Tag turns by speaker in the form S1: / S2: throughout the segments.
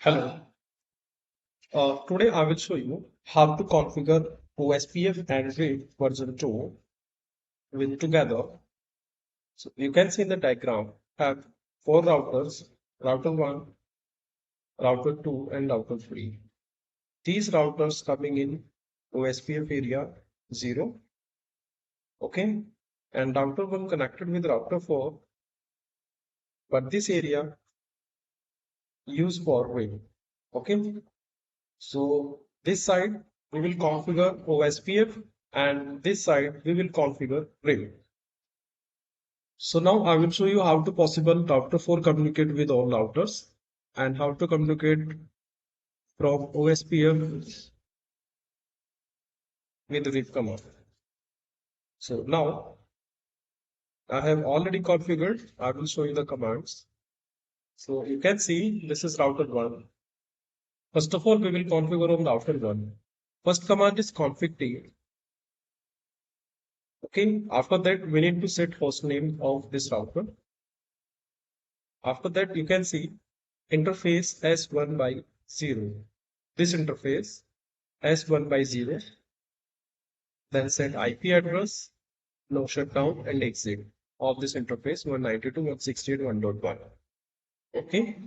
S1: Hello. Today I will show you how to configure OSPF and RAID version 2 with together. So you can see in the diagram have four routers, router 1, router 2 and router 3. These routers coming in OSPF area 0, okay, and router 1 connected with router 4, but this area used for RAID, okay. So this side we will configure OSPF and this side we will configure RAID. So now I will show you how to possible router 4 communicate with all routers and how to communicate from OSPF with RAID command. So now I have already configured. I will show you the commands. So you can see this is router 1. First of all, we will configure on router 1. First command is config t. Okay, after that we need to set host name of this router. After that you can see interface S1 by 0. This interface S1 by 0. Then set IP address, no shutdown and exit of this interface 192.168.1.1. Okay.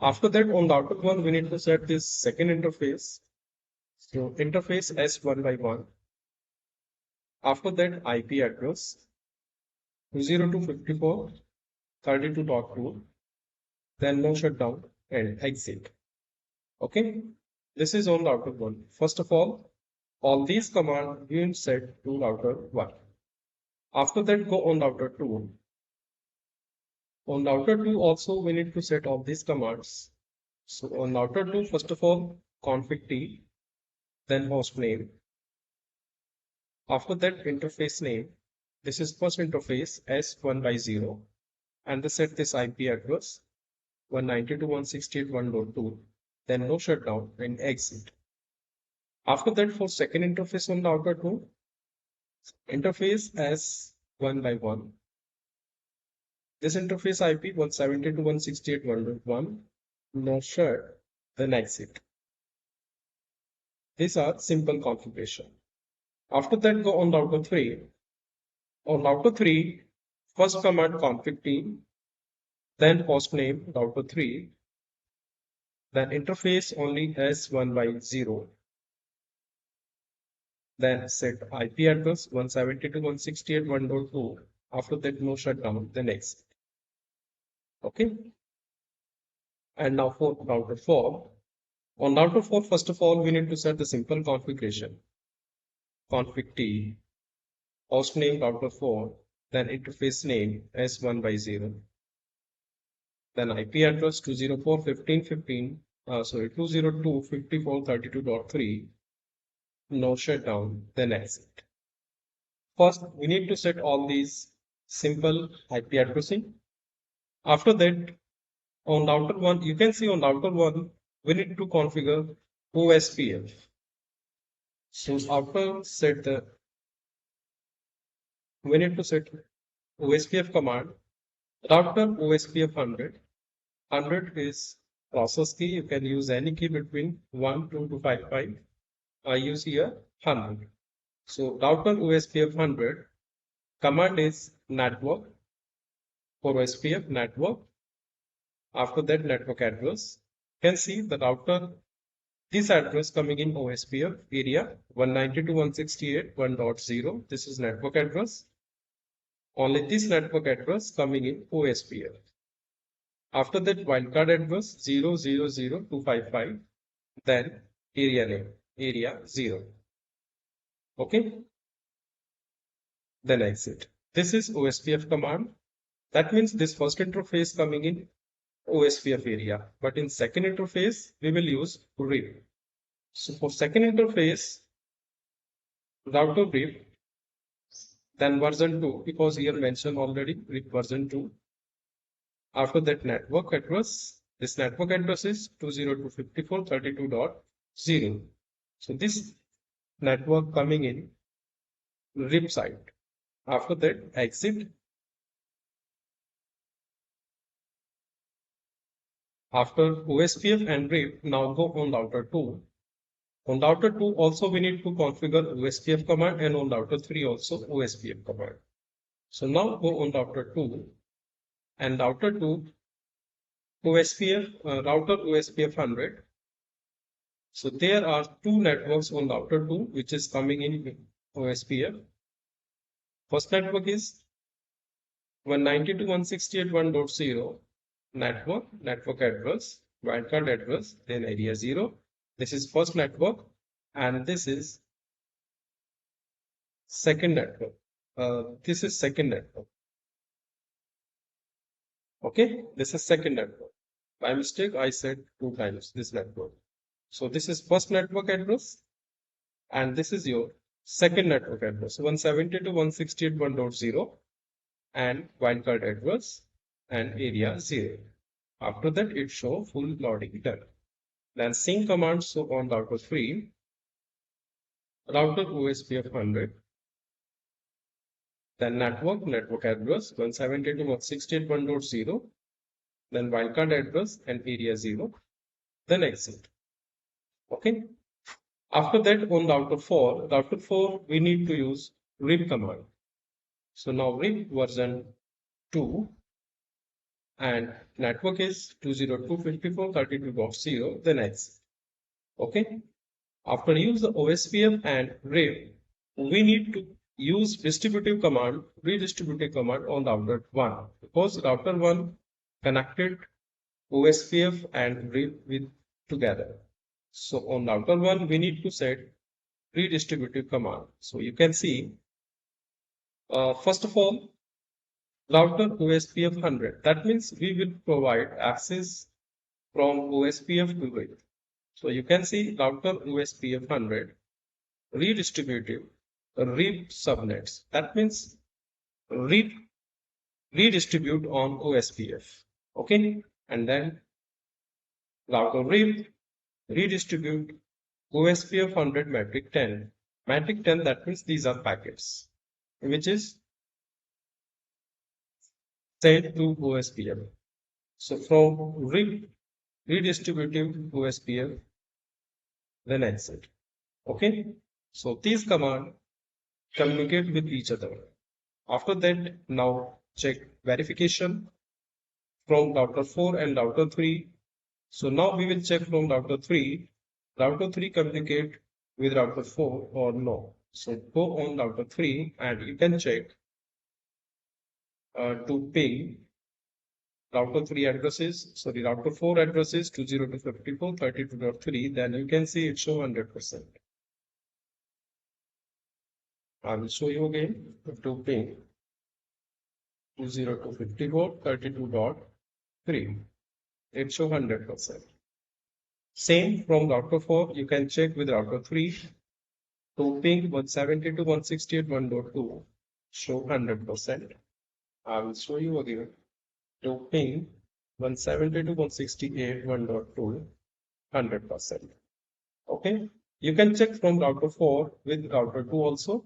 S1: After that on router 1 we need to set this second interface. So interface S1 by 1. After that IP address 202.54.32.2, then no shutdown and exit. Okay. This is on router 1. First of all these commands we will set to router 1. After that go on router 2. On router 2 also we need to set all these commands. So on router 2 first of all config t, then host name. After that interface name, this is first interface S1 by 0 and they set this IP address 192.168.1.2, then no shutdown and exit. After that for second interface on router 2, interface S1 by 1. This interface IP 172.168.1.1, no shut, then exit. These are simple configuration. After that go on router 3. On router 3, first command config t, then host name router 3, then interface only S1 by 0, then set IP address 172.168.1.2. After that no shutdown, then exit. Okay. And now for router 4. On router 4, first of all, we need to set the simple configuration. Config t, host name router 4, then interface name S1 by 0, then IP address 202.54.32.3, no shutdown, then exit. First, we need to set all these simple IP addressing. After that, on router 1, you can see on router 1, we need to configure OSPF. So after set the, we need to set OSPF command, router OSPF 100. 100 is process key. You can use any key between 1, 2 to 5. I use here 100. So router OSPF 100 command is network for OSPF network. After that network address, you can see the router, this address coming in OSPF area 192.168.1.0. This is network address. Only this network address coming in OSPF. After that wildcard address 000.255, then area name area 0. Okay. Then exit. This is OSPF command. That means this first interface coming in OSPF area, but in second interface we will use RIP. So for second interface, router RIP, then version 2, because here mentioned already RIP version 2. After that network address, this network address is 202.54.32.0. So this network coming in RIP side. After that exit. After OSPF and RIP, now go on router 2. On router 2 also we need to configure OSPF command, and on router 3 also OSPF command. So now go on router 2, and router 2 OSPF router OSPF 100. So there are two networks on router 2 which is coming in OSPF. First network is 192.168.1.0 network address, wildcard address, then area 0. This is first network, and this is second network. This is second network. Okay, this is second network. By mistake, I said 2 times this network. So this is first network address, and this is your second network address, 172.168.1.0, and wildcard address and area 0. After that, it show full loading done. Then sync command so on router 3, router OSPF 100, then network address 172.168.1.0, then wildcard address and area 0, then exit. Okay. After that, on router 4, we need to use rip command. So now rip version 2, and network is 202.54.32.0, then exit. Okay. After use the OSPF and rip, we need to use redistributive command on router 1, because router 1 connected OSPF and rip with together. So on router 1, we need to set redistributive command. So you can see, first of all, router OSPF 100. That means we will provide access from OSPF to RIP. So you can see router OSPF 100 redistributive RIP subnets. That means redistribute on OSPF. Okay, and then router RIP redistribute OSPF 100 metric 10. Metric 10, that means these are packets, which is sent to OSPF. So from redistributive OSPF, then exit. Okay. So these commands communicate with each other. After that, now check verification from router 4 and router 3. So now we will check from router 3. Router 3 communicate with router 4 or no. So go on router 3 and you can check to ping router 3 addresses, sorry, router 4 addresses 202.54.32.3, then you can see it show 100%. I will show you again to ping 202.54.32.3. It show 100%. Same from router 4, you can check with router 3 to ping 172.168.1.2, show 100%. I will show you again to ping 172.168.1.2, 100%. Okay, you can check from router 4 with router 2 also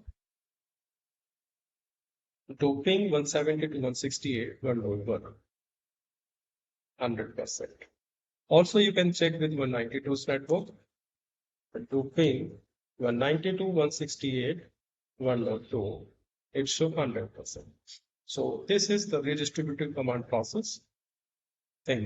S1: to ping 172.168.1.1, 100%. Also, you can check with 192's network to ping 192.168.1.2. It shows 100%. So this is the redistributive command process. Thank you.